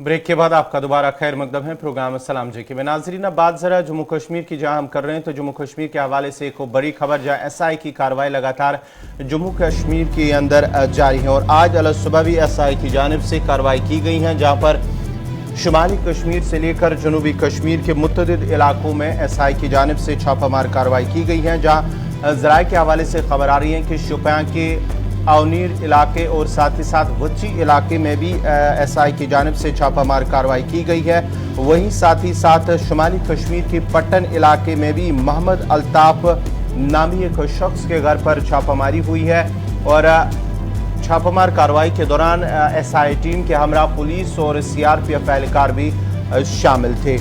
Break के बाद आपका दोबारा खैर मकदम है प्रोग्राम सलाम जी के में। नाज़रीन, अब बात जरा जम्मू कश्मीर की जहां हम कर रहे हैं तो जम्मू कश्मीर के हवाले से एक बड़ी खबर जहां एसआई की कार्रवाई लगातार जम्मू कश्मीर के अंदर जारी है और आज अल सुबह भी एसआई की जानिब से कार्रवाई की गई है, जहां पर शुमाली कश्मीर से लेकर जनूबी कश्मीर के मुतअद्दिद इलाकों में एसआई की जानिब से छापामार कार्रवाई की गई है। जहाँ ज़राए के हवाले से खबर आ रही है कि शोपियां के अवनीर इलाके और साथ ही साथ वच्ची इलाके में भी एसआई की जानिब से छापामार कार्रवाई की गई है। वहीं साथ ही साथ शुमाली कश्मीर के पट्टन इलाके में भी मोहम्मद अल्ताफ नामी एक शख्स के घर पर छापामारी हुई है और छापामार कार्रवाई के दौरान एसआई टीम के हमरा पुलिस और सीआरपीएफ एहलकार भी शामिल थे।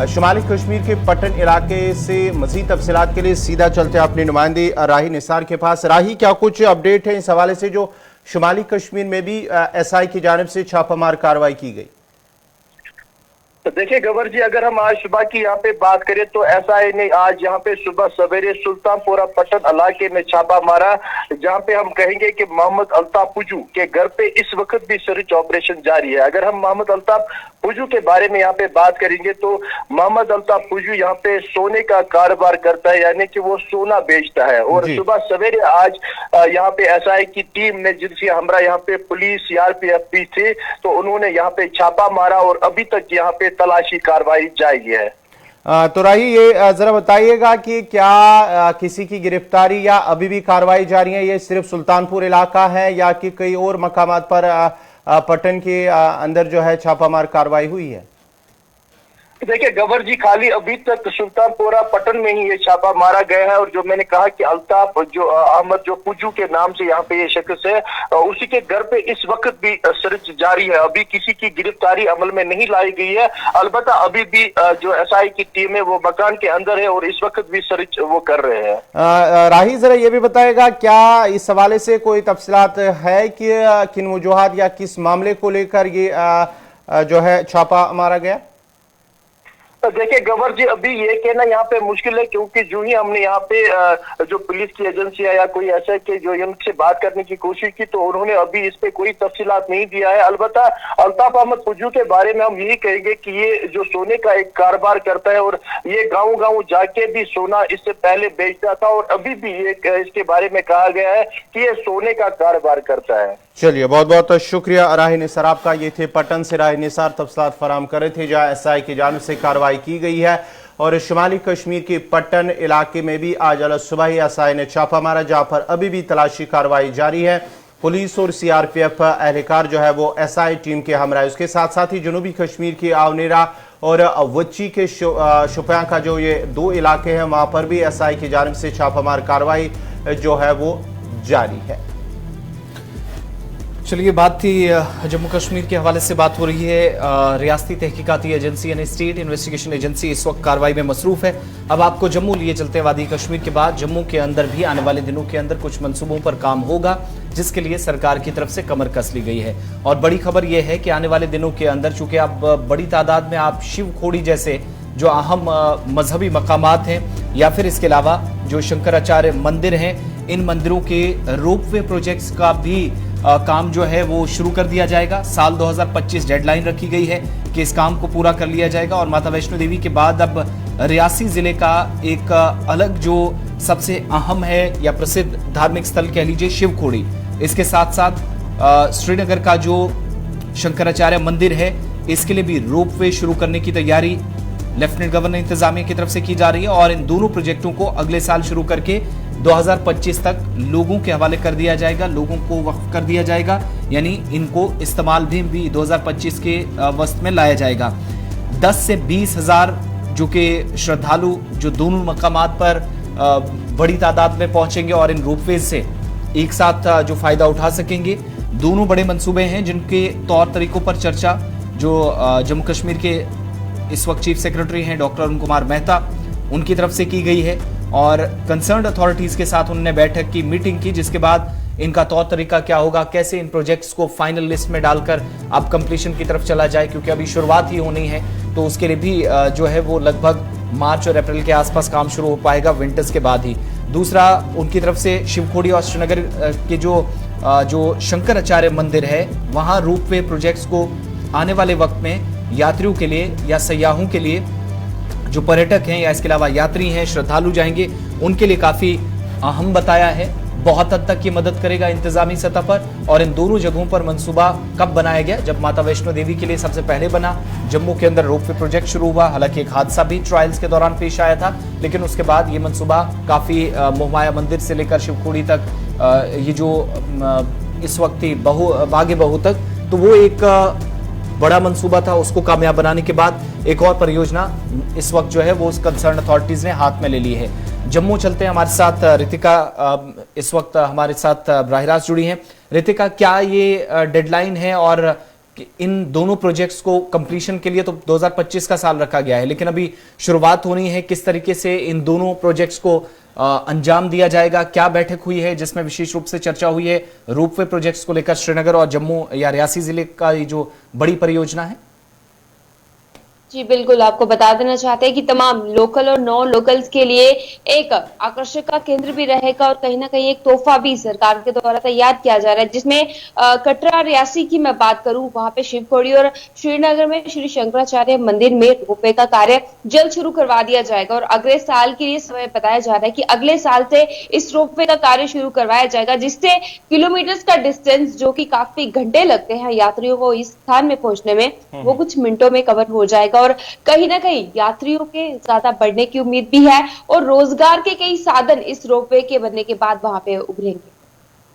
शुमाली कश्मीर के पट्टन इलाके से मज़ीद तफसीलात के लिए सीधा चलते हैं अपनी नुमाइंदी राही निसार के पास। राही, क्या कुछ अपडेट है इस हवाले से जो शुमाली कश्मीर में भी एसआई की जानिब से छापामार कार्रवाई की गई? तो देखिए गवर जी, अगर हम आज सुबह की यहाँ पे बात करें तो एसआई ने आज यहाँ पे सुबह सवेरे सुल्तानपुरा पट्टन इलाके में छापा मारा, जहाँ पे हम कहेंगे कि मोहम्मद अल्ताफ पुजू के घर पे इस वक्त भी सर्च ऑपरेशन जारी है। अगर हम मोहम्मद अल्ताफ पुजू के बारे में यहाँ पे बात करेंगे तो मोहम्मद अल्ताफ पुजू यहाँ पे सोने का कारोबार करता है, यानी कि वो सोना बेचता है। और सुबह सवेरे आज यहाँ पे एसआई की टीम ने, जिनसे हमरा यहाँ पे पुलिस सीआरपीएफ भी थे, तो उन्होंने यहाँ पे छापा मारा और अभी तक यहाँ पे तलाशी कार्रवाई जारी है। तो राही, ये जरा बताइएगा कि क्या किसी की गिरफ्तारी या अभी भी कार्रवाई जारी है? ये सिर्फ सुल्तानपुर इलाका है या कि कई और मकामात पर पट्टन के अंदर जो है छापामार कार्रवाई हुई है? देखिए गवर जी, खाली अभी तक सुल्तानपुरा पट्टन में ही ये छापा मारा गया है और जो मैंने कहा कि अल्ताफ जो अहमद जो पुजू के नाम से यहाँ पे ये शख्स है, उसी के घर पे इस वक्त भी सर्च जारी है। अभी किसी की गिरफ्तारी अमल में नहीं लाई गई है, अलबत्ता अभी भी जो एसआई की टीम है वो मकान के अंदर है और इस वक्त भी सर्च वो कर रहे हैं। राही, जरा ये भी बताएगा क्या इस हवाले से कोई तफसीलात है कि किन वजूहात या किस मामले को लेकर ये जो है छापा मारा गया? देखिए गवर जी, अभी ये कहना यहाँ पे मुश्किल है, क्योंकि जो ही हमने यहाँ पे जो पुलिस की एजेंसी है या कोई ऐसे के जो उनसे बात करने की कोशिश की तो उन्होंने अभी इस पे कोई तफसीलात नहीं दिया है। अलबत्ता अल्ताफ अहमद पुजू के बारे में हम यही कहेंगे कि ये जो सोने का एक कारोबार करता है और ये गाँव जाके भी सोना इससे पहले बेचता था और अभी भी ये इसके बारे में कहा गया है कि ये सोने का कारोबार करता है। चलिए, बहुत बहुत शुक्रिया राही निसार आपका। ये थे पट्टन से राही निसार तफसीलात फराम कर रहे थे, जहाँ एसआई की जानिब से कार्रवाई की गई है और शुमाली कश्मीर के पट्टन इलाके में भी आज अल सुबह ही एसआई ने छापा मारा, जहाँ पर अभी भी तलाशी कार्रवाई जारी है। पुलिस और सीआरपीएफ एहलकार जो है वो एसआई टीम के हमरा है। उसके साथ साथ ही जनूबी कश्मीर की आवनेरा और वच्ची के शोपियां का जो ये दो इलाके हैं, वहां पर भी एसआई की जानिब से छापामार कार्रवाई जो है वो जारी है। चलिए, बात थी जम्मू कश्मीर के हवाले से बात हो रही है। रियासती तहकीकाती एजेंसी यानी स्टेट इन्वेस्टिगेशन एजेंसी इस वक्त कार्रवाई में मसरूफ है। अब आपको जम्मू लिए चलते हैं। वादी कश्मीर के बाद जम्मू के अंदर भी आने वाले दिनों के अंदर कुछ मंसूबों पर काम होगा, जिसके लिए सरकार की तरफ से कमर कस ली गई है। और बड़ी खबर यह है कि आने वाले दिनों के अंदर चूंकि अब बड़ी तादाद में आप शिव खोड़ी जैसे जो अहम मजहबी मकामात हैं या फिर इसके अलावा जो शंकराचार्य मंदिर हैं, इन मंदिरों के रोपवे प्रोजेक्ट्स का भी काम जो है वो शुरू कर दिया जाएगा। साल 2025 डेडलाइन रखी गई है कि इस काम को पूरा कर लिया जाएगा। और माता वैष्णो देवी के बाद अब रियासी जिले का एक अलग जो सबसे अहम है या प्रसिद्ध धार्मिक स्थल कह लीजिए शिव खोड़ी, इसके साथ साथ श्रीनगर का जो शंकराचार्य मंदिर है, इसके लिए भी रोपवे शुरू करने की तैयारी लेफ्टिनेंट गवर्नर इंतजामिया की तरफ से की जा रही है। और इन दोनों प्रोजेक्टों को अगले साल शुरू करके 2025 तक लोगों के हवाले कर दिया जाएगा, लोगों को वक्फ कर दिया जाएगा, यानी इनको इस्तेमाल भी 2025 के वस्त में लाया जाएगा। 10 से 20 हजार जो कि श्रद्धालु जो दोनों मकामात पर बड़ी तादाद में पहुंचेंगे और इन रोपवेज से एक साथ जो फायदा उठा सकेंगे। दोनों बड़े मंसूबे हैं जिनके तौर तरीकों पर चर्चा जो जम्मू कश्मीर के इस वक्त चीफ सेक्रेटरी हैं डॉक्टर अरुण कुमार मेहता, उनकी तरफ से की गई है और कंसर्न्ड अथॉरिटीज के साथ उन्होंने बैठक की, मीटिंग की, जिसके बाद इनका तौर तरीका क्या होगा, कैसे इन प्रोजेक्ट्स को फाइनल लिस्ट में डालकर अब कंप्लीशन की तरफ चला जाए, क्योंकि अभी शुरुआत ही होनी है। तो उसके लिए भी जो है वो लगभग मार्च और अप्रैल के आसपास काम शुरू हो पाएगा, विंटर्स के बाद ही। दूसरा, उनकी तरफ से शिवखोड़ी और श्रीनगर के जो शंकराचार्य मंदिर है, वहां रोपवे प्रोजेक्ट्स को आने वाले वक्त में यात्रियों के लिए या सयाहों के लिए, जो पर्यटक हैं या इसके अलावा यात्री हैं, श्रद्धालु जाएंगे, उनके लिए काफी अहम बताया है। बहुत हद तक ये मदद करेगा इंतजामी सतह पर। और इन दोनों जगहों पर मंसूबा कब बनाया गया? जब माता वैष्णो देवी के लिए सबसे पहले बना, जम्मू के अंदर रोपवे प्रोजेक्ट शुरू हुआ। हालांकि एक हादसा भी ट्रायल्स के दौरान पेश आया था, लेकिन उसके बाद ये मंसूबा काफी मोहमाया मंदिर से लेकर शिवखोड़ी तक, ये जो इस वक्त थी बागे बहू तक, तो वो एक बड़ा मंसूबा था। उसको कामयाब बनाने के बाद एक और परियोजना इस वक्त जो है वो कंसर्न अथॉरिटीज ने हाथ में ले ली है। जम्मू चलते हैं, हमारे साथ रितिका इस वक्त हमारे साथ बराह रास्त जुड़ी हैं। रितिका, क्या ये डेडलाइन है और इन दोनों प्रोजेक्ट्स को कंप्लीशन के लिए तो 2025 का साल रखा गया है, लेकिन अभी शुरुआत होनी है, किस तरीके से इन दोनों प्रोजेक्ट्स को अंजाम दिया जाएगा? क्या बैठक हुई है जिसमें विशेष रूप से चर्चा हुई है रोपवे प्रोजेक्ट्स को लेकर? श्रीनगर और जम्मू या रियासी जिले का ये जो बड़ी परियोजना है। जी बिल्कुल, आपको बता देना चाहते हैं कि तमाम लोकल और नॉन लोकल्स के लिए एक आकर्षण का केंद्र भी रहेगा और कहीं ना कहीं एक तोहफा भी सरकार के द्वारा तैयार किया जा रहा है, जिसमें कटरा रियासी की मैं बात करूं, वहां पे शिवखोड़ी और श्रीनगर में श्री शंकराचार्य मंदिर में रोपवे का कार्य जल्द शुरू करवा दिया जाएगा। और अगले साल के लिए समय बताया जा रहा है कि अगले साल से इस रोपवे का कार्य शुरू करवाया जाएगा, जिससे किलोमीटर्स का डिस्टेंस जो कि काफी घंटे लगते हैं यात्रियों को इस स्थान में पहुंचने में, वो कुछ मिनटों में कवर हो जाएगा। और कहीं ना कहीं यात्रियों के ज्यादा बढ़ने की उम्मीद भी है और रोजगार के कई साधन इस रोपवे के बनने के बाद वहां पे उभरेंगे।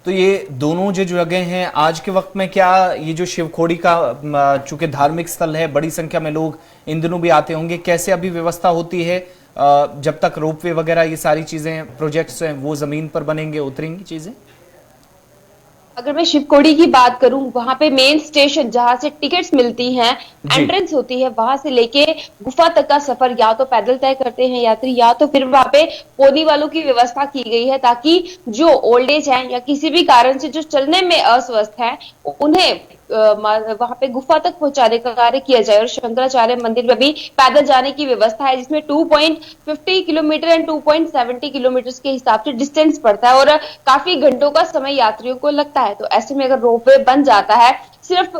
तो ये दोनों जो जगह हैं आज के वक्त में, क्या ये जो शिवखोड़ी का चूंकि धार्मिक स्थल है, बड़ी संख्या में लोग इन दिनों भी आते होंगे, कैसे अभी व्यवस्था होती है जब तक रोपवे वगैरह ये सारी चीजें प्रोजेक्ट्स हैं वो जमीन पर बनेंगे, उतरेंगी चीजें? अगर मैं शिवखोड़ी की बात करूं, वहां पे मेन स्टेशन जहां से टिकट्स मिलती हैं, एंट्रेंस होती है, वहां से लेके गुफा तक का सफर या तो पैदल तय करते हैं यात्री, या तो फिर वहां पे पोनी वालों की व्यवस्था की गई है, ताकि जो ओल्ड एज है या किसी भी कारण से जो चलने में अस्वस्थ है उन्हें वहां पे गुफा तक पहुंचाने का कार्य किया जाए। और शंकराचार्य मंदिर में भी पैदल जाने की व्यवस्था है, जिसमें 2.50 किलोमीटर एंड 2.70 किलोमीटर के हिसाब से डिस्टेंस पड़ता है और काफी घंटों का समय यात्रियों को लगता है। तो ऐसे में अगर रोपवे बन जाता है, सिर्फ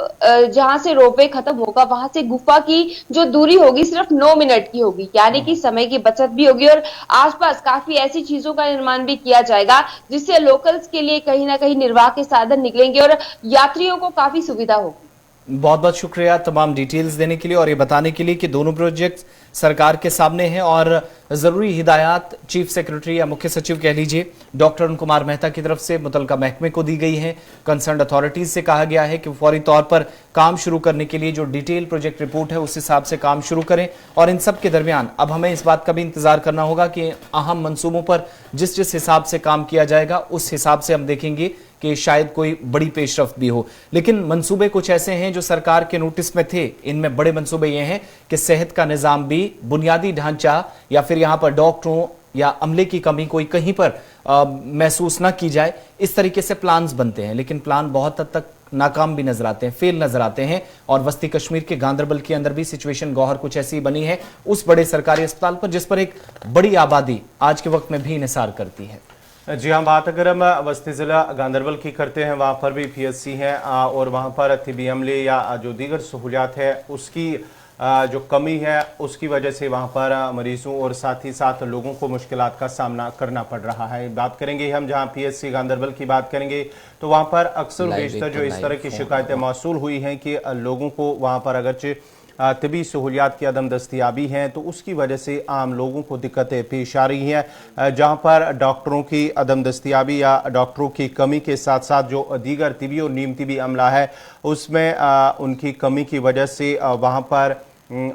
जहां से रोपवे खत्म होगा वहां से गुफा की जो दूरी होगी सिर्फ 9 मिनट की होगी, यानी कि समय की बचत भी होगी और आसपास काफी ऐसी चीजों का निर्माण भी किया जाएगा जिससे लोकल्स के लिए कहीं ना कहीं निर्वाह के साधन निकलेंगे और यात्रियों को काफी सुविधा होगी। बहुत बहुत शुक्रिया तमाम डिटेल्स देने के लिए और ये बताने के लिए कि दोनों प्रोजेक्ट्स सरकार के सामने हैं और जरूरी हिदायत चीफ सेक्रेटरी या मुख्य सचिव कह लीजिए डॉक्टर अरुण कुमार मेहता की तरफ से मुतल्लिका महकमे को दी गई है। कंसर्न अथॉरिटीज से कहा गया है कि फौरी तौर पर काम शुरू करने के लिए जो डिटेल प्रोजेक्ट रिपोर्ट है उस हिसाब से काम शुरू करें। और इन सब के दरमियान अब हमें इस बात का भी इंतजार करना होगा कि अहम मंसूबों पर जिस जिस हिसाब से काम किया जाएगा उस हिसाब से हम देखेंगे कि शायद कोई बड़ी पेशरफ्त भी हो। लेकिन मंसूबे कुछ ऐसे हैं जो सरकार के नोटिस में थे। इनमें बड़े मंसूबे ये हैं कि सेहत का निजाम भी, बुनियादी ढांचा या फिर यहां पर डॉक्टरों या अमले की कमी कोई कहीं पर महसूस ना की जाए, इस तरीके से प्लान्स बनते हैं। लेकिन प्लान बहुत हद तक नाकाम भी नजर आते हैं, फेल नजर आते हैं। और वस्ती कश्मीर के गांदरबल के अंदर भी सिचुएशन गौहर कुछ ऐसी बनी है उस बड़े सरकारी अस्पताल पर जिस पर एक बड़ी आबादी आज के वक्त में भी इंहिसार करती है। जी हाँ, बात अगर हम वस्ती ज़िला गांदरबल की करते हैं, वहाँ पर भी PSC है और वहाँ पर तिबी अमले या जो दीगर सहूलियात है उसकी जो कमी है उसकी वजह से वहाँ पर मरीजों और साथ ही साथ लोगों को मुश्किलात का सामना करना पड़ रहा है। बात करेंगे हम जहाँ PSC गांदरबल की बात करेंगे तो वहाँ पर अक्सर बेशतर जो इस तरह की शिकायतें मौसूल हुई हैं कि लोगों को वहाँ पर अगरचे तिबी सहूलियात की अदम दस्तियाबी हैं तो उसकी वजह से आम लोगों को दिक्कतें पेश आ रही हैं, जहां पर डॉक्टरों की अदम दस्तियाबी या डॉक्टरों की कमी के साथ साथ जो दीगर तिबी और नीम तिबी अमला है उसमें उनकी कमी की वजह से वहां पर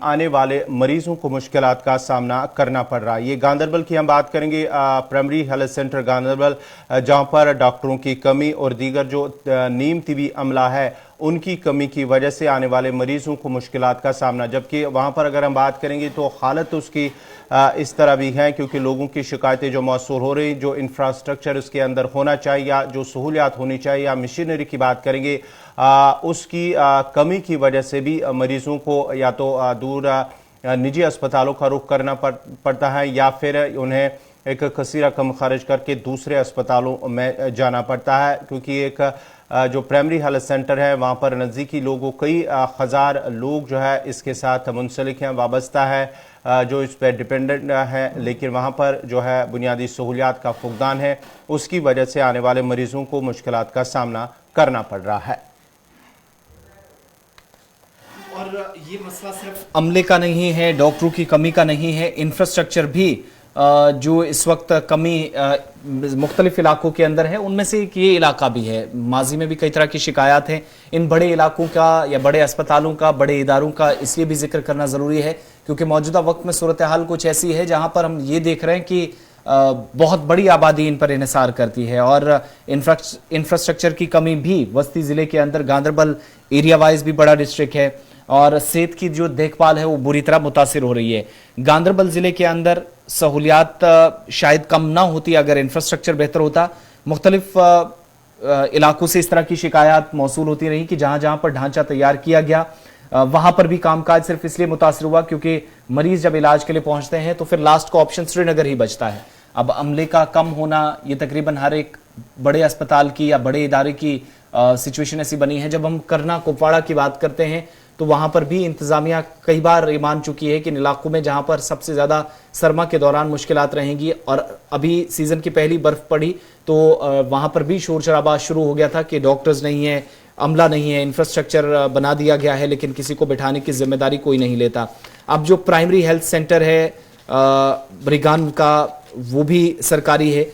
आने वाले मरीजों को मुश्किलात का सामना करना पड़ रहा है। ये गांदरबल की हम बात करेंगे, प्राइमरी हेल्थ सेंटर गांदरबल, जहां पर डॉक्टरों की कमी और दीगर जो नीम तिबी अमला है उनकी कमी की वजह से आने वाले मरीजों को मुश्किलात का सामना। जबकि वहाँ पर अगर हम बात करेंगे तो हालत उसकी इस तरह भी है क्योंकि लोगों की शिकायतें जो मौसूल हो रही, जो इंफ्रास्ट्रक्चर उसके अंदर होना चाहिए या जो सहूलियात होनी चाहिए या मशीनरी की बात करेंगे उसकी कमी की वजह से भी मरीजों को या तो दूर निजी अस्पतालों का रुख करना पड़ता है या फिर उन्हें एक कसीरा कम खर्च करके दूसरे अस्पतालों में जाना पड़ता है, क्योंकि एक जो प्राइमरी हेल्थ सेंटर है वहाँ पर नज़दीकी लोगों कई हज़ार लोग जो है इसके साथ मुंसलिक हैं, वाबस्ता है, जो इस पर डिपेंडेंट है, लेकिन वहाँ पर जो है बुनियादी सहूलियात का फुकदान है, उसकी वजह से आने वाले मरीजों को मुश्किलात का सामना करना पड़ रहा है। और ये मसला सिर्फ अमले का नहीं है, डॉक्टरों की कमी का नहीं है, इंफ्रास्ट्रक्चर भी जो इस वक्त कमी मुख्तलिफ इलाकों के अंदर है, उनमें से एक ये इलाका भी है। माजी में भी कई तरह की शिकायत हैं इन बड़े इलाकों का या बड़े अस्पतालों का, बड़े इदारों का, इसलिए भी जिक्र करना ज़रूरी है क्योंकि मौजूदा वक्त में सूरत हाल कुछ ऐसी है जहां पर हम ये देख रहे हैं कि बहुत बड़ी आबादी इन पर इन्हिसार करती है और इंफ्रास्ट्रक्चर की कमी भी वस्ती ज़िले के अंदर, गांदरबल एरिया वाइज भी बड़ा डिस्ट्रिक्ट है और सेहत की जो देखभाल है वो बुरी तरह मुतासिर हो रही है। गांदरबल ज़िले के अंदर सहूलियात शायद कम ना होती अगर इंफ्रास्ट्रक्चर बेहतर होता। मुख्तलिफ इलाकों से इस तरह की शिकायत मौसूल होती रही कि जहां जहां पर ढांचा तैयार किया गया वहां पर भी कामकाज सिर्फ इसलिए मुतासिर हुआ क्योंकि मरीज जब इलाज के लिए पहुंचते हैं तो फिर लास्ट का ऑप्शन श्रीनगर ही बचता है। अब अमले का कम होना ये तकरीबन हर एक बड़े अस्पताल की या बड़े इदारे की सिचुएशन ऐसी बनी है। जब हम करना कुपवाड़ा की बात करते हैं तो वहां पर भी इंतजामिया कई बार ये मान चुकी है कि इन इलाकों में जहां पर सबसे ज्यादा सरमा के दौरान मुश्किलात रहेंगी और अभी सीजन की पहली बर्फ पड़ी तो वहां पर भी शोर शराबा शुरू हो गया था कि डॉक्टर्स नहीं है, अमला नहीं है, इंफ्रास्ट्रक्चर बना दिया गया है लेकिन किसी को बिठाने की जिम्मेदारी कोई नहीं लेता। अब जो प्राइमरी हेल्थ सेंटर है ब्रिगान का वो भी सरकारी है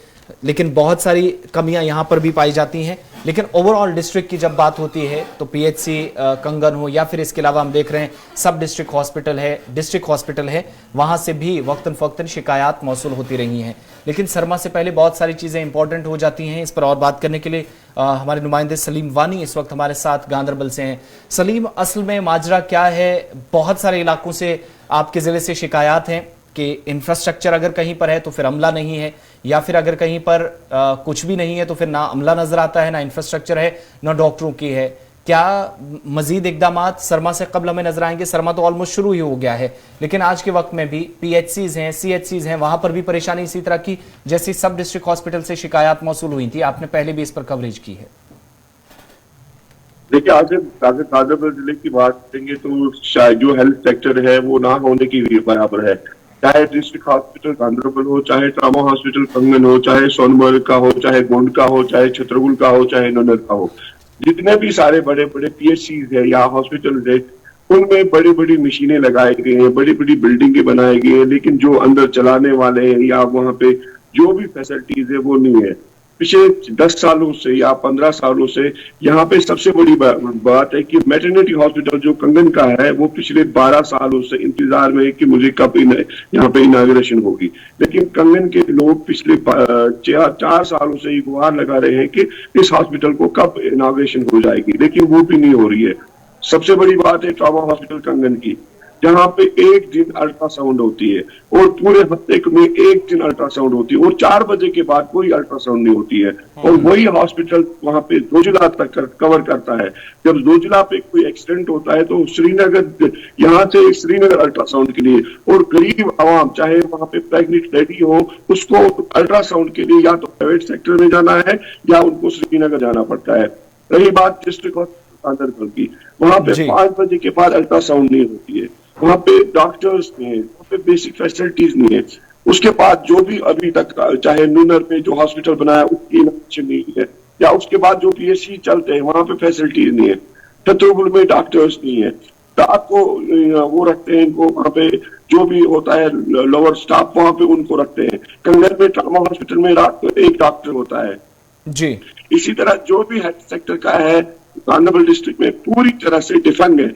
लेकिन बहुत सारी कमियां यहां पर भी पाई जाती हैं। लेकिन ओवरऑल डिस्ट्रिक्ट की जब बात होती है तो पीएचसी कंगन हो या फिर इसके अलावा हम देख रहे हैं सब डिस्ट्रिक्ट हॉस्पिटल है, डिस्ट्रिक्ट हॉस्पिटल है, वहां से भी वक्तन फवक्तन शिकायत मौसूल होती रही हैं। लेकिन सरमा से पहले बहुत सारी चीजें इंपॉर्टेंट हो जाती हैं। इस पर और बात करने के लिए हमारे नुमाइंदे सलीम वानी इस वक्त हमारे साथ गांदरबल से हैं। सलीम, असल में माजरा क्या है? बहुत सारे इलाकों से आपके जिले से शिकायत हैं कि इंफ्रास्ट्रक्चर अगर कहीं पर है तो फिर अमला नहीं है या फिर अगर कहीं पर कुछ भी नहीं है तो फिर ना अमला नजर आता है, ना इंफ्रास्ट्रक्चर है, ना डॉक्टरों की है। क्या मजीद इकदामात सरमा से कबल हमें नजर आएंगे? सरमा तो ऑलमोस्ट शुरू ही हो गया है लेकिन आज के वक्त में भी पीएचसीज हैं, सीएचसीज हैं, वहां पर भी परेशानी इसी तरह की जैसी सब डिस्ट्रिक्ट हॉस्पिटल से शिकायत मौसूल हुई थी। आपने पहले भी इस पर कवरेज की है। देखिए, आज गांदरबल जिले की बात करेंगे तो शायद जो हेल्थ सेक्टर है वो ना होने की बराबर है। चाहे डिस्ट्रिक्ट हॉस्पिटल गांदरबल हो, चाहे ट्रामा हॉस्पिटल कंगन हो, चाहे सोनमर्ग का हो, चाहे गोंड का हो, चाहे छतरपुर का हो, चाहे नूनर का हो, जितने भी सारे बड़े बड़े पीएचसी है या हॉस्पिटल है उनमें बड़ी बड़ी मशीनें लगाई गई हैं, बड़ी बड़ी बिल्डिंगें बनाई गई हैं, लेकिन जो अंदर चलाने वाले हैं या वहां पे जो भी फैसिलिटीज है वो नहीं है। पिछले 10 सालों से या 15 सालों से यहाँ पे सबसे बड़ी बात है कि मैटरनिटी हॉस्पिटल जो कंगन का है वो पिछले 12 सालों से इंतजार में है कि मुझे कब यहाँ पे इनाग्रेशन होगी। लेकिन कंगन के लोग पिछले 4 सालों से ये गुहार लगा रहे हैं कि इस हॉस्पिटल को कब इनाग्रेशन हो जाएगी, लेकिन वो भी नहीं हो रही है। सबसे बड़ी बात है ट्रॉमा हॉस्पिटल कंगन की, जहाँ पे एक दिन अल्ट्रासाउंड होती है और पूरे हफ्ते में एक दिन अल्ट्रासाउंड होती है और 4 बजे के बाद कोई अल्ट्रासाउंड नहीं होती है। और वही हॉस्पिटल वहां पे जोजिला तक कवर करता है। जब जोजिला पे कोई एक्सीडेंट होता है तो श्रीनगर, यहाँ से श्रीनगर अल्ट्रासाउंड के लिए, और गरीब आवाम चाहे वहां पे प्रेग्नेंट लेडी हो उसको अल्ट्रासाउंड के लिए या तो प्राइवेट सेक्टर में जाना है या उनको श्रीनगर जाना पड़ता है। रही बात डिस्ट्रिक्ट हॉस्पिटल की, वहां पे 5 बजे के बाद अल्ट्रासाउंड नहीं होती है, वहां पे डॉक्टर्स नहीं है, वहां पे बेसिक फैसिलिटीज नहीं है। उसके बाद जो भी अभी तक चाहे नूनर में जो हॉस्पिटल बनाया उसकी इनोवेशन नहीं है, या उसके बाद जो पीएचसी चलते हैं वहां पे फैसिलिटीज नहीं है। छतरपुर में डॉक्टर्स नहीं है, रात को वो रखते हैं इनको, वहां पे जो भी होता है लोअर स्टाफ वहां पे उनको रखते हैं। कंगन में ट्रामा हॉस्पिटल में रात को एक डॉक्टर होता है जी। इसी तरह जो भी हेल्थ सेक्टर का है गांदरबल डिस्ट्रिक्ट में पूरी तरह से डिफंग है।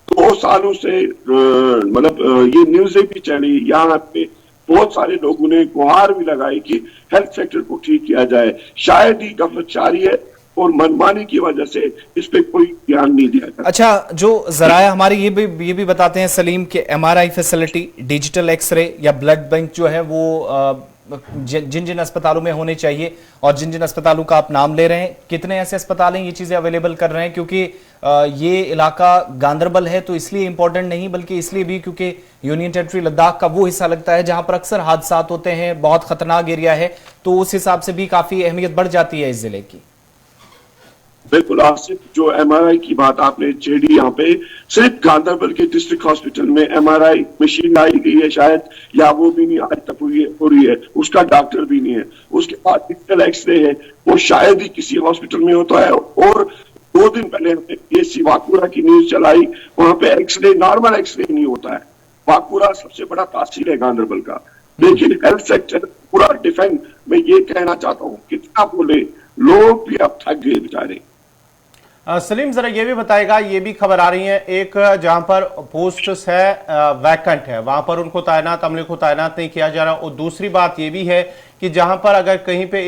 2 सालों से मतलब ये न्यूज़ें भी चली, यहाँ पे बहुत सारे लोगों ने गुहार भी लगाई कि हेल्थ सेक्टर को ठीक किया जाए। शायद ही गफलतशारी है और मनमानी की वजह से इस पे कोई ध्यान नहीं दिया जाता। अच्छा, जो जराया हमारे ये भी बताते हैं सलीम कि एमआरआई फैसिलिटी, डिजिटल एक्सरे या ब्लड बैंक जो है वो जिन जिन अस्पतालों में होने चाहिए और जिन जिन अस्पतालों का आप नाम ले रहे हैं, कितने ऐसे अस्पताल हैं ये चीजें अवेलेबल कर रहे हैं? क्योंकि ये इलाका गांदरबल है तो इसलिए इंपॉर्टेंट नहीं बल्कि इसलिए भी क्योंकि यूनियन टेरिटरी लद्दाख का वो हिस्सा लगता है जहां पर अक्सर हादसात होते हैं, बहुत खतरनाक एरिया है, तो उस हिसाब से भी काफी अहमियत बढ़ जाती है इस जिले की। बिल्कुल आसिफ, जो एमआरआई की बात आपने छेड़ी यहाँ पे, सिर्फ गांधरबल के डिस्ट्रिक्ट हॉस्पिटल में एमआरआई मशीन लाई गई है शायद, या वो भी नहीं आज तक हो रही है, उसका डॉक्टर भी नहीं है। उसके बाद डिजिटल एक्सरे है, वो शायद ही किसी हॉस्पिटल में होता है। और 2 दिन पहले हमने पीएचसी वाकुरा की न्यूज चलाई, वहां पे एक्सरे, नॉर्मल एक्सरे नहीं होता है। वाकुरा सबसे बड़ा तहसील है गांधरबल का, लेकिन हेल्थ सेक्टर पूरा डिफेंड। मैं ये कहना चाहता हूँ, कितना बोले, लोग भी अब थक गए बेचारे। सलीम, जरा ये भी बताएगा, ये भी खबर आ रही है एक जहां पर पोस्ट्स है वैकेंट है, वहां पर उनको तैनात, अमले को तैनात नहीं किया जा रहा। और दूसरी बात ये भी है कि जहां पर अगर कहीं पे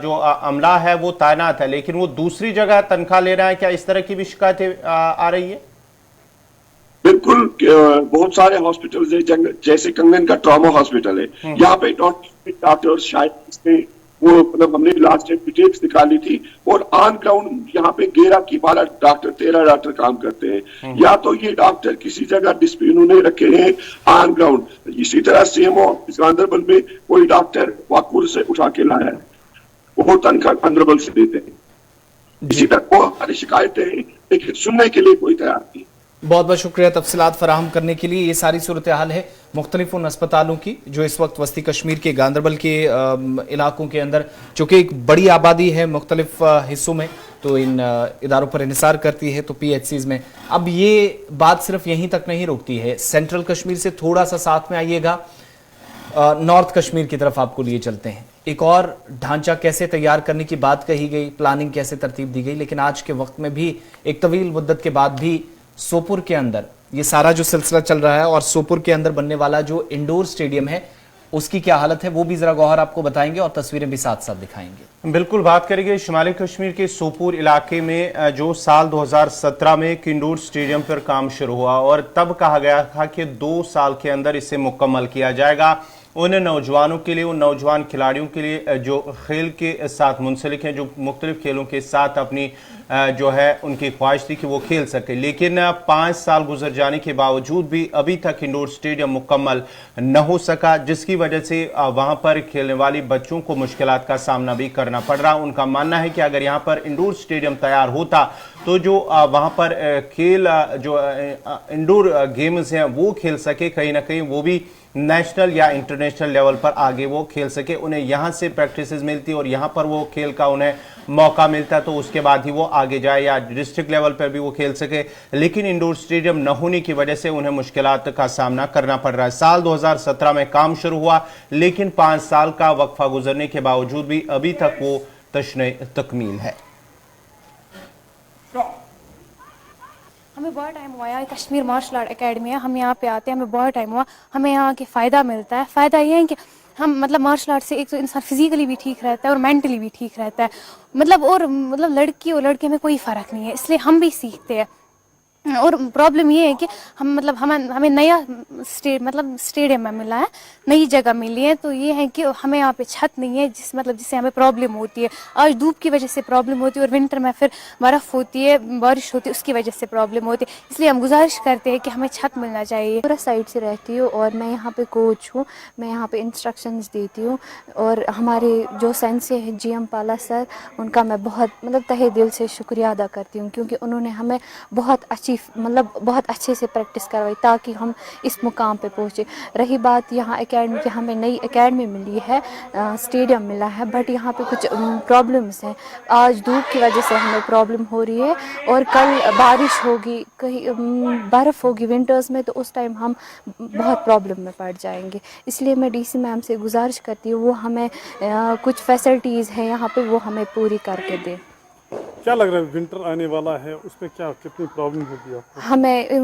जो अमला है वो तैनात है, लेकिन वो दूसरी जगह तनख्वाह ले रहा है, क्या इस तरह की भी शिकायतें आ रही है? बिल्कुल, बहुत सारे हॉस्पिटल है, जैसे कंगन का ट्रॉमा हॉस्पिटल है, यहाँ पे डॉक्टर शायद वो मतलब हमने लास्ट टाइम डिटेल्स निकाली थी, और ऑन ग्राउंड यहाँ पे 13 डॉक्टर 13 डॉक्टर काम करते हैं। या तो ये डॉक्टर किसी जगह डिस्प्यून उन्हें रखे हैं ऑन ग्राउंड। इसी तरह सीएमओ गांधरबल में कोई डॉक्टर वाकुर से उठा के लाया है, वो तनख्वाह गांधरबल से देते हैं। इसी तरह वो हमारी शिकायतें हैं, लेकिन सुनने के लिए कोई तैयार नहीं। बहुत बहुत शुक्रिया तफसीलात फराहम करने के लिए। ये सारी सूरत हाल है मुख्तलिफ उन अस्पतालों की जो इस वक्त वस्ती कश्मीर के गांधरबल के इलाकों के अंदर, चूंकि एक बड़ी आबादी है मुख्तलिफ हिस्सों में, तो इन इदारों पर इंहिसार करती है, तो पीएचसीज में। अब ये बात सिर्फ यहीं तक नहीं रुकती है, सेंट्रल कश्मीर से थोड़ा सा साथ में आइएगा, नॉर्थ कश्मीर की तरफ आपको लिए चलते हैं। एक और ढांचा कैसे तैयार करने की बात कही गई, प्लानिंग कैसे तरतीब दी गई, लेकिन आज के वक्त में भी एक तवील मुद्दत के बाद भी सोपुर के अंदर ये सारा जो सिलसिला चल रहा है, और सोपुर के अंदर बनने वाला जो इंडोर स्टेडियम है उसकी क्या हालत है, वो भी जरा गौहर आपको बताएंगे और तस्वीरें भी साथ साथ दिखाएंगे। बिल्कुल, बात करेंगे शुमाली कश्मीर के सोपुर इलाके में जो साल 2017 में एक इंडोर स्टेडियम पर काम शुरू हुआ, और तब कहा गया था कि 2 साल के अंदर इसे मुकम्मल किया जाएगा। उन नौजवानों के लिए, उन नौजवान खिलाड़ियों के लिए जो खेल के साथ मुंसलिक हैं, जो मुख्तलिफ खेलों के साथ अपनी जो है उनकी ख्वाहिश थी कि वो खेल सके। लेकिन 5 साल गुजर जाने के बावजूद भी अभी तक इंडोर स्टेडियम मुकम्मल न हो सका, जिसकी वजह से वहाँ पर खेलने वाली बच्चों को मुश्किलात का सामना भी करना पड़ रहा। उनका मानना है कि अगर यहाँ पर इंडोर स्टेडियम तैयार होता तो जो वहाँ पर खेल, जो इंडोर गेम्स हैं वो खेल सके, कहीं ना कहीं वो भी नेशनल या इंटरनेशनल लेवल पर आगे वो खेल सके। उन्हें यहाँ से प्रैक्टिसेस मिलती और यहाँ पर वो खेल का उन्हें मौका मिलता, तो उसके बाद ही वो आगे जाए या डिस्ट्रिक्ट लेवल पर भी वो खेल सके। लेकिन इंडोर स्टेडियम न होने की वजह से उन्हें मुश्किलात का सामना करना पड़ रहा है। साल 2017 में काम शुरू हुआ, लेकिन 5 साल का वक्फा गुजरने के बावजूद भी अभी तक वो तशने तकमील है। हमें बहुत टाइम हुआ है, कश्मीर मार्शल आर्ट एकेडमी है, हम यहाँ पे आते हैं, हमें बहुत टाइम हुआ, हमें यहाँ के फ़ायदा मिलता है। फ़ायदा ये है कि हम मतलब मार्शल आर्ट से एक तो इंसान फिजिकली भी ठीक रहता है और मेंटली भी ठीक रहता है, मतलब लड़की और लड़के में कोई फ़र्क नहीं है, इसलिए हम भी सीखते हैं। और प्रॉब्लम ये है कि हमें नया स्टेडियम में मिला है, नई जगह मिली है, तो ये है कि हमें यहाँ पे छत नहीं है, जिससे हमें प्रॉब्लम होती है। आज धूप की वजह से प्रॉब्लम होती है, और विंटर में फिर बर्फ़ होती है, बारिश होती है, उसकी वजह से प्रॉब्लम होती है। इसलिए हम गुजारिश करते हैं कि हमें छत मिलना चाहिए। पूरा साइड से रहती हूँ और मैं यहाँ पे कोच हूँ, मैं यहाँ पे इंस्ट्रक्शंस देती हूँ। और हमारे जो सेंसे हैं GM पाला सर, उनका मैं बहुत तहे दिल से शुक्रिया अदा करती हूँ, क्योंकि उन्होंने हमें बहुत अच्छे से प्रैक्टिस करवाई ताकि हम इस मुकाम पे पहुँचे। रही बात यहाँ एकेडमी की, हमें नई एकेडमी मिली है, स्टेडियम मिला है, बट यहाँ पे कुछ प्रॉब्लम्स हैं। आज धूप की वजह से हमें प्रॉब्लम हो रही है, और कल बारिश होगी, कहीं बर्फ़ होगी विंटर्स में, तो उस टाइम हम बहुत प्रॉब्लम में पड़ जाएंगे। इसलिए मैं DC मैम से गुजारिश करती हूँ, वो हमें कुछ फैसिलिटीज़ हैं यहाँ पे, वो हमें पूरी करके दें। क्या लग रहा है विंटर आने वाला है, उसमें कितनी प्रॉब्लम होगी आपको? हमें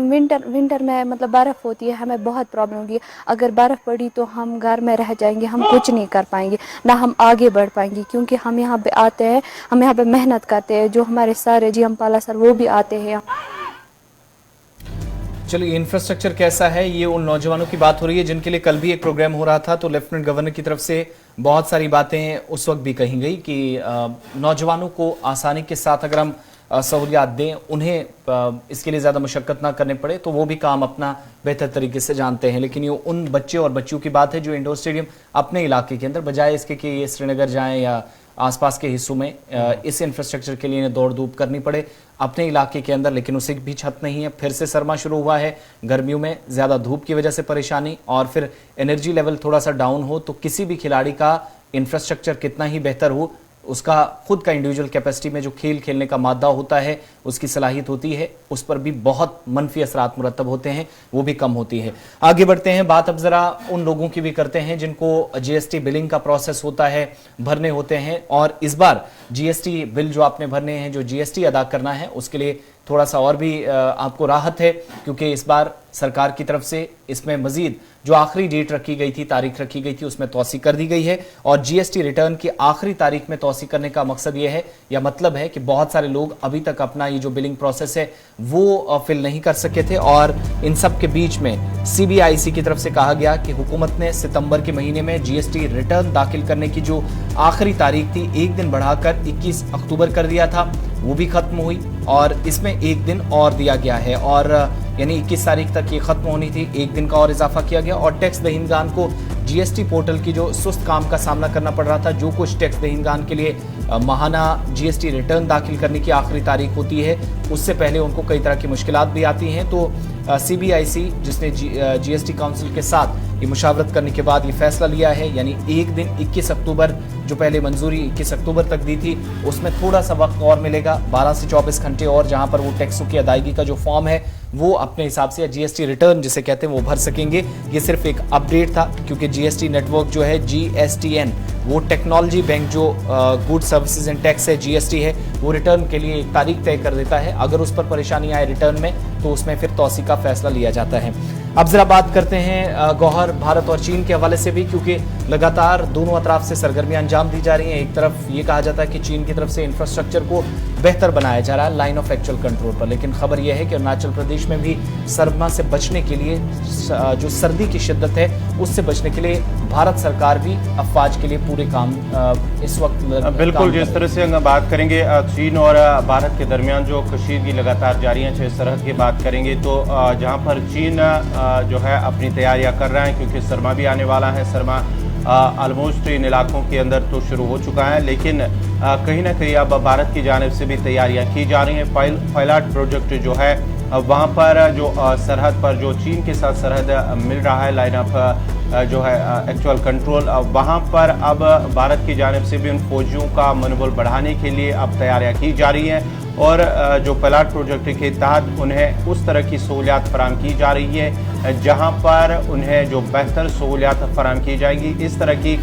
विंटर में बर्फ़ होती है, हमें बहुत प्रॉब्लम होगी। अगर बर्फ़ पड़ी तो हम घर में रह जाएंगे, हम कुछ नहीं कर पाएंगे, ना हम आगे बढ़ पाएंगे, क्योंकि हम यहाँ पे आते हैं, हम यहाँ पे मेहनत करते हैं। जो हमारे सर GM पाला सर, वो भी आते हैं। चलिए, इंफ्रास्ट्रक्चर कैसा है, ये उन नौजवानों की बात हो रही है जिनके लिए कल भी एक प्रोग्राम हो रहा था, तो लेफ्टिनेंट गवर्नर की तरफ से बहुत सारी बातें उस वक्त भी कही गई कि नौजवानों को आसानी के साथ अगर हम सहूलियात दें, उन्हें इसके लिए ज़्यादा मशक्क़त ना करने पड़े, तो वो भी काम अपना बेहतर तरीके से जानते हैं। लेकिन ये उन बच्चे और बच्चियों की बात है जो इंडोर स्टेडियम अपने इलाके के अंदर, बजाय इसके कि ये श्रीनगर जाएं या आसपास के हिस्सों में इस इंफ्रास्ट्रक्चर के लिए दौड़ धूप करनी पड़े अपने इलाके के अंदर, लेकिन उसे भी छत नहीं है। फिर से सरमा शुरू हुआ है, गर्मियों में ज़्यादा धूप की वजह से परेशानी और फिर एनर्जी लेवल थोड़ा सा डाउन हो तो किसी भी खिलाड़ी का इंफ्रास्ट्रक्चर कितना ही बेहतर हो, उसका खुद का इंडिविजुअल कैपेसिटी में जो खेल खेलने का मादा होता है, उसकी सलाहियत होती है, उस पर भी बहुत मनफी असरात मुरतब होते हैं, वो भी कम होती है। आगे बढ़ते हैं, बात अब जरा उन लोगों की भी करते हैं जिनको जीएसटी बिलिंग का प्रोसेस होता है, भरने होते हैं, और इस बार जीएसटी बिल जो आपने भरने हैं, जो जीएसटी अदा करना है, उसके लिए थोड़ा सा और भी आपको राहत है, क्योंकि इस बार सरकार की तरफ से इसमें मजीद जो आखिरी डेट रखी गई थी, तारीख रखी गई थी, उसमें तौसी कर दी गई है। और जीएसटी रिटर्न की आखिरी तारीख में तौसी करने का मकसद ये है या मतलब है कि बहुत सारे लोग अभी तक अपना ये जो बिलिंग प्रोसेस है वो फिल नहीं कर सके थे, और इन सब के बीच में सीबीआईसी की तरफ से कहा गया कि हुकूमत ने सितंबर के महीने में जीएसटी रिटर्न दाखिल करने की जो आखिरी तारीख थी एक दिन बढ़ाकर 21 अक्टूबर कर दिया था, वो भी खत्म हुई और इसमें एक दिन और दिया गया है, और यानी 21 तारीख तक ये खत्म होनी थी, एक दिन का और इजाफा किया गया। और टैक्स दहिंदगान को जीएसटी पोर्टल की जो सुस्त काम का सामना करना पड़ रहा था, जो कुछ टैक्स दहिंदगान के लिए माहाना जीएसटी रिटर्न दाखिल करने की आखिरी तारीख होती है, उससे पहले उनको कई तरह की मुश्किलात भी आती हैं। तो सीबीआईसी जिसने जीएसटी काउंसिल के साथ ये मुशावरत करने के बाद ये फैसला लिया है, यानी एक दिन 21 अक्टूबर जो पहले मंजूरी 21 अक्टूबर तक दी थी, उसमें थोड़ा सा वक्त और मिलेगा, 12 से 24 घंटे और, जहां पर वो टैक्सों की अदायगी का जो फॉर्म है वो अपने हिसाब से, या जीएसटी रिटर्न जिसे कहते हैं, वो भर सकेंगे। ये सिर्फ एक अपडेट था, क्योंकि जीएसटी नेटवर्क जो है जीएसटीएन, वो टेक्नोलॉजी बैंक जो गुड सर्विसेज एंड टैक्स है, जीएसटी है, वो रिटर्न के लिए एक तारीख तय कर देता है। अगर उस पर परेशानी आए रिटर्न में तो उसमें फिर तौसी का फैसला लिया जाता है। अब जरा बात करते हैं गौहर, भारत और चीन के हवाले से भी, क्योंकि लगातार दोनों अतराफ से सरगर्मियां अंजाम दी जा रही हैं। एक तरफ ये कहा जाता है कि चीन की तरफ से इंफ्रास्ट्रक्चर को बेहतर बनाया जा रहा है लाइन ऑफ एक्चुअल कंट्रोल पर, लेकिन खबर यह है कि अरुणाचल प्रदेश में भी सरमा से बचने के लिए, जो सर्दी की शिद्दत है उससे बचने के लिए भारत सरकार भी अफवाज के लिए पूरे काम इस वक्त बिल्कुल, जिस तरह से अगर बात करेंगे चीन और भारत के दरमियान जो कशीदगी लगातार जारी है, चाहे सरहद की बात करेंगे तो जहां पर चीन जो है अपनी तैयारियां कर रहा है, क्योंकि सरमा भी आने वाला है। सरमा ऑलमोस्ट इन इलाकों के अंदर तो शुरू हो चुका है, लेकिन कहीं ना कहीं अब भारत की जानिब से भी तैयारियां की जा रही हैं। पायलट प्रोजेक्ट जो है वहाँ पर जो सरहद पर जो चीन के साथ सरहद मिल रहा है, लाइन ऑफ जो है एक्चुअल कंट्रोल, वहाँ पर अब भारत की जानिब से भी उन फौजियों का मनोबल बढ़ाने के लिए अब तैयारियां की जा रही हैं, और जो पायलट प्रोजेक्ट के तहत उन्हें उस तरह की सहूलियात फराम की जा रही है जहाँ पर उन्हें जो बेहतर सहूलियात फराम की जाएंगी, इस तरह की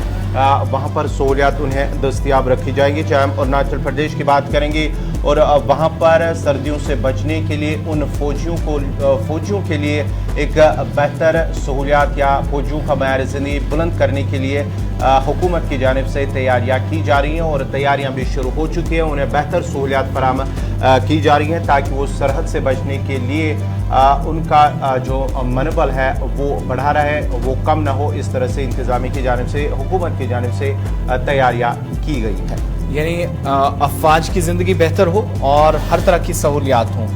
वहाँ पर सहूलियात उन्हें दस्तियाब रखी जाएंगी। चाहे हम अरुणाचल प्रदेश की बात करेंगे और वहाँ पर सर्दियों से बचने के लिए उन फौजियों के लिए एक बेहतर सहूलियात या फौजियों का मयार ज़िंदगी बुलंद करने के लिए हुकूमत की जानिब से तैयारियां की जा रही हैं, और तैयारियां भी शुरू हो चुकी हैं। उन्हें बेहतर सहूलियात फराम की जा रही हैं ताकि वो सरहद से बचने के लिए उनका जो मनोबल है वो बढ़ा रहे, वो कम ना हो। इस तरह से इंतज़ामिया की जानिब से, हुकूमत की जानिब से तैयारियां की गई हैं, यानी अफवाज की ज़िंदगी बेहतर हो और हर तरह की सहूलियात हों।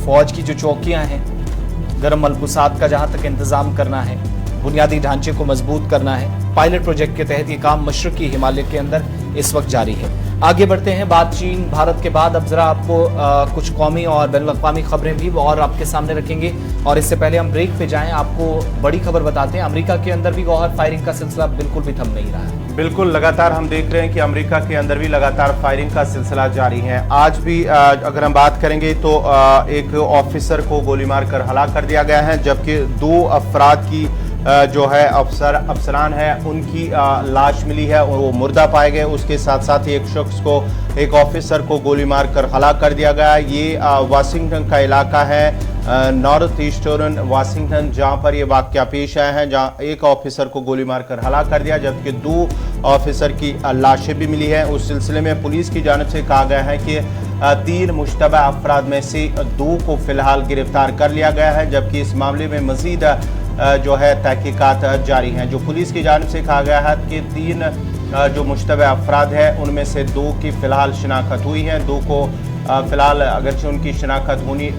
फ़ौज की जो चौकियाँ हैं, गर्म मलबूसात का जहाँ तक इंतज़ाम करना है, बुनियादी ढांचे को मजबूत करना है, पायलट प्रोजेक्ट के तहत ये काम मशरकी हिमालय के अंदर इस वक्त जारी है। आगे बढ़ते हैं, बात चीन भारत के बाद अब जरा आपको कुछ कौमी और बैनुल-अक़वामी खबरें भी और आपके सामने रखेंगे, और इससे पहले हम ब्रेक पे जाएं, आपको बड़ी खबर बताते हैं। अमेरिका के अंदर भी गौहर फायरिंग का सिलसिला बिल्कुल भी थम नहीं रहा है। बिल्कुल, लगातार हम देख रहे हैं कि अमेरिका के अंदर भी लगातार फायरिंग का सिलसिला जारी है। आज भी अगर हम बात करेंगे तो एक ऑफिसर को गोली मार कर हलाक कर दिया गया है, जबकि 2 अफराद की जो है अफसरान है उनकी लाश मिली है और वो मुर्दा पाए गए। उसके साथ साथ ही एक शख्स को, एक ऑफिसर को गोली मार कर हलाक कर दिया गया। ये वाशिंगटन का इलाका है, नॉर्थ ईस्टर्न वाशिंगटन, जहां पर ये वाकया पेश आया है, जहां एक ऑफिसर को गोली मार कर हलाक कर दिया, जबकि 2 ऑफिसर की लाशें भी मिली हैं। उस सिलसिले में पुलिस की जानिब से कहा गया है कि 3 मुश्तबा अफराद में से 2 को फिलहाल गिरफ्तार कर लिया गया है, जबकि इस मामले में मजीद जो है तहकीकात जारी हैं। जो पुलिस की जानिब से कहा गया है कि 3 जो मुश्तबा अफराद हैं उनमें से 2 की फ़िलहाल शिनाख्त हुई है, 2 को फ़िलहाल अगरचे उनकी शिनाख्त होनी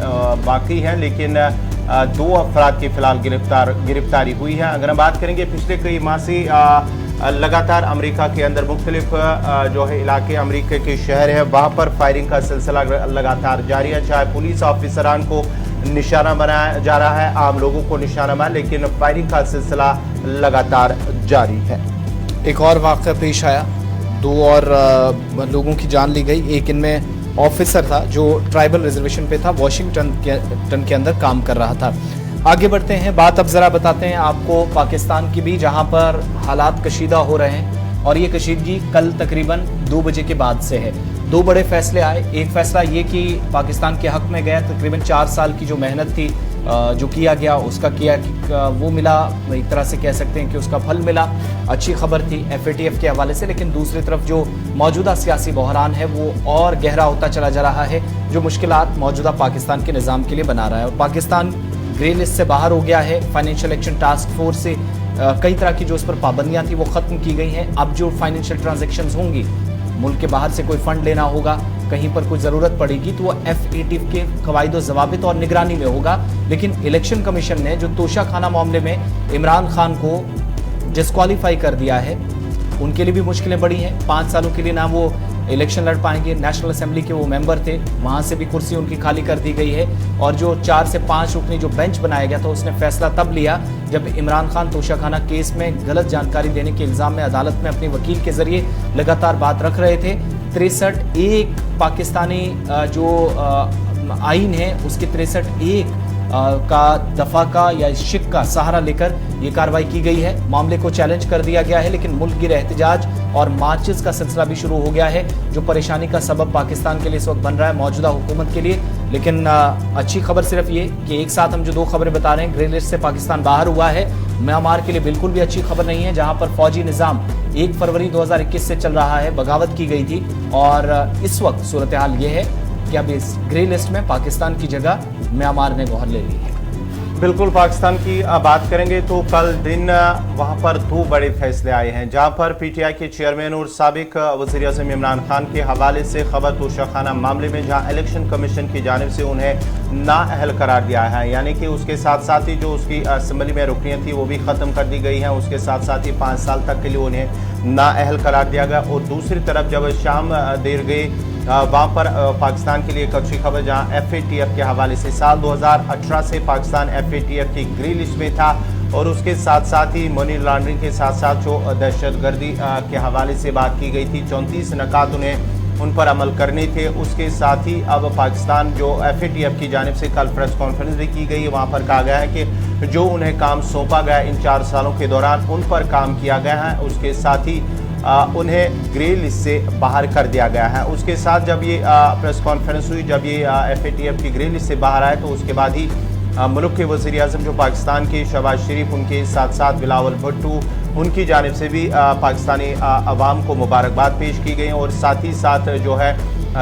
बाकी है, लेकिन 2 अफराद की फ़िलहाल गिरफ्तारी हुई है। अगर हम बात करेंगे पिछले कई माह से लगातार अमेरिका के अंदर मुख्तलिफ जो है इलाके अमेरिका के शहर है वहाँ पर फायरिंग का सिलसिला लगातार जारी है। चाहे पुलिस ऑफिसरान को निशाना बनाया जा रहा है, आम लोगों को निशाना बना, लेकिन फायरिंग का सिलसिला लगातार जारी है। एक और वाक़या पेश आया, 2 और लोगों की जान ली गई। एक इनमें ऑफिसर था जो ट्राइबल रिजर्वेशन पे था, वाशिंगटन के अंदर काम कर रहा था। आगे बढ़ते हैं, बात अब ज़रा बताते हैं आपको पाकिस्तान की भी, जहां पर हालात कशीदा हो रहे हैं और ये कशीदगी कल तकरीबन 2 बजे के बाद से है। 2 बड़े फैसले आए। एक फैसला ये कि पाकिस्तान के हक में गया, तकरीबन 4 साल की जो मेहनत थी जो किया गया उसका वो मिला, एक तरह से कह सकते हैं कि उसका फल मिला। अच्छी खबर थी FATF के हवाले से। लेकिन दूसरी तरफ जो मौजूदा सियासी बहरान है वो और गहरा होता चला जा रहा है, जो मुश्किलात मौजूदा पाकिस्तान के निज़ाम के लिए बना रहा है। और पाकिस्तान ग्रे लिस्ट से बाहर हो गया है। फाइनेंशियल एक्शन टास्क फोर्स से कई तरह की जो उस पर पाबंदियां थी वो खत्म की गई हैं। अब जो फाइनेंशियल ट्रांजैक्शंस होंगी, मुल्क के बाहर से कोई फंड लेना होगा, कहीं पर कोई ज़रूरत पड़ेगी तो वो FATF के कवायद व ज़वाबित और निगरानी में होगा। लेकिन इलेक्शन कमीशन ने जो तोशाखाना मामले में इमरान खान को डिस्क्वालीफाई कर दिया है, उनके लिए भी मुश्किलें बड़ी हैं। 5 सालों के लिए ना वो इलेक्शन लड़ पाएंगे। नेशनल असेंबली के वो मेंबर थे, वहाँ से भी कुर्सी उनकी खाली कर दी गई है। और जो 4 से 5 रुकनी जो बेंच बनाया गया था, उसने फैसला तब लिया जब इमरान खान तोशाखाना केस में गलत जानकारी देने के इल्ज़ाम में अदालत में अपने वकील के जरिए लगातार बात रख रहे थे। 63 पाकिस्तानी जो आइन है उसके 63 का दफा का या शिक का सहारा लेकर ये कार्रवाई की गई है। मामले को चैलेंज कर दिया गया है, लेकिन मुल्क गिर एहतजाज और मार्चेस का सिलसिला भी शुरू हो गया है, जो परेशानी का सबब पाकिस्तान के लिए इस वक्त बन रहा है, मौजूदा हुकूमत के लिए। लेकिन अच्छी खबर सिर्फ ये कि एक साथ हम जो 2 खबरें बता रहे हैं, ग्रे लिस्ट से पाकिस्तान बाहर हुआ है, म्यांमार के लिए बिल्कुल भी अच्छी खबर नहीं है, जहां पर फौजी निज़ाम 1 फरवरी 2021 से चल रहा है, बगावत की गई थी। और इस वक्त सूरत हाल ये है कि अब इस ग्रे लिस्ट में पाकिस्तान की जगह म्यांमार ने मोहर ले ली है। बिल्कुल, पाकिस्तान की बात करेंगे तो कल दिन वहां पर 2 बड़े फैसले आए हैं, जहां पर PTI के चेयरमैन और साबिक वज़ीर-ए-आज़म इमरान खान के हवाले से खबर तोशाखाना मामले में जहां इलेक्शन कमीशन की जानिब से उन्हें नाअहल करार दिया है, यानी कि उसके साथ साथ ही जो उसकी असम्बली में रुकनियत थी वो भी ख़त्म कर दी गई है। उसके साथ साथ ही 5 साल तक के लिए उन्हें नाअहल करार दिया गया। और दूसरी तरफ जब शाम देर गई, वहाँ पर पाकिस्तान के लिए एक अच्छी खबर, जहाँ FATF के हवाले से साल 2018 से पाकिस्तान FATF की ग्रे लिस्ट में था। और उसके साथ साथ ही मनी लॉन्ड्रिंग के साथ साथ जो दहशतगर्दी के हवाले से बात की गई थी, 34 नकात उन पर अमल करने थे। उसके साथ ही अब पाकिस्तान जो FATF की जानिब से कल प्रेस कॉन्फ्रेंस भी की गई है, वहाँ पर कहा गया है कि जो उन्हें काम सौंपा गया इन 4 सालों के दौरान उन पर काम किया गया है। उसके साथ ही उन्हें ग्रे लिस्ट से बाहर कर दिया गया है। उसके साथ जब ये प्रेस कॉन्फ्रेंस हुई, जब ये FATF की ग्रे लिस्ट से बाहर आए, तो उसके बाद ही मुल्क के वज़ीर-ए-आज़म जो पाकिस्तान के शहबाज शरीफ, उनके साथ साथ बिलावल भुट्टो, उनकी जानिब से भी पाकिस्तानी अवाम को मुबारकबाद पेश की गई। और साथ ही साथ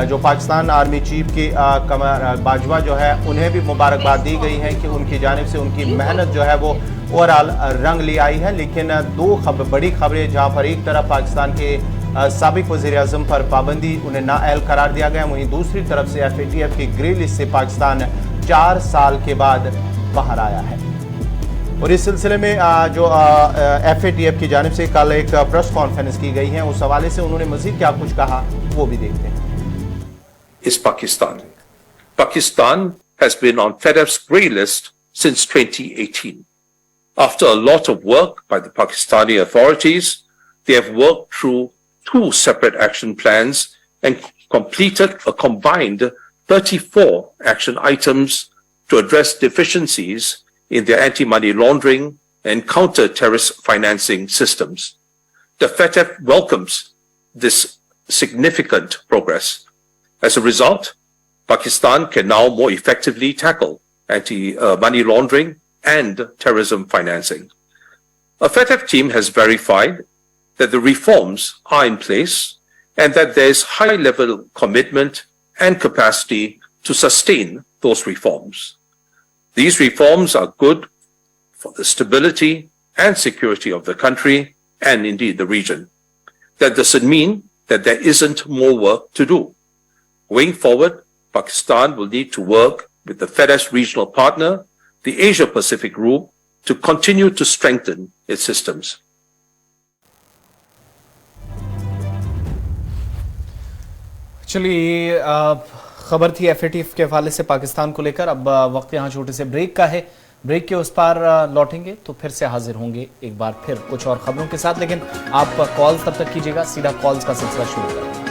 जो पाकिस्तान आर्मी चीफ के कमर बाजवा जो है, उन्हें भी मुबारकबाद दी गई है कि उनकी जानिब से उनकी मेहनत जो है वो ओवरऑल रंग ले आई है। लेकिन 2 बड़ी खबरें, जहाँ पर एक तरफ पाकिस्तान के साबिक वज़ीर-ए-आज़म पर पाबंदी, उन्हें नाअहल करार दिया गया, वहीं दूसरी तरफ से FATF की ग्रे लिस्ट से पाकिस्तान 4 साल के बाद बाहर आया है। और इस सिलसिले में जो FATF की जानिब से कल एक प्रेस कॉन्फ्रेंस की गई है, उस हवाले से उन्होंने मजीद क्या कुछ कहा वो भी देखते हैं। Is Pakistan. Pakistan has been on FATF's grey list since 2018. After a lot of work by the Pakistani authorities, they have worked through 2 separate action plans and completed a combined 34 action items to address deficiencies in their anti-money laundering and counter-terrorist financing systems. The FATF welcomes this significant progress. As a result, Pakistan can now more effectively tackle anti-money laundering and terrorism financing. A FATF team has verified that the reforms are in place and that there is high-level commitment and capacity to sustain those reforms. These reforms are good for the stability and security of the country and indeed the region. That doesn't mean that there isn't more work to do. Going forward, Pakistan will need to work with the FATF's regional partner, the Asia Pacific Group, to continue to strengthen its systems. चलिए खबर थी FATF के हवाले से पाकिस्तान को लेकर। अब वक्त यहाँ छोटे से ब्रेक का है। ब्रेक के उस पार लौटेंगे तो फिर से हाजिर होंगे एक बार फिर कुछ और खबरों के साथ, लेकिन आप कॉल्स तब तक कीजिएगा, सीधा कॉल्स का सिलसिला शुरू करें।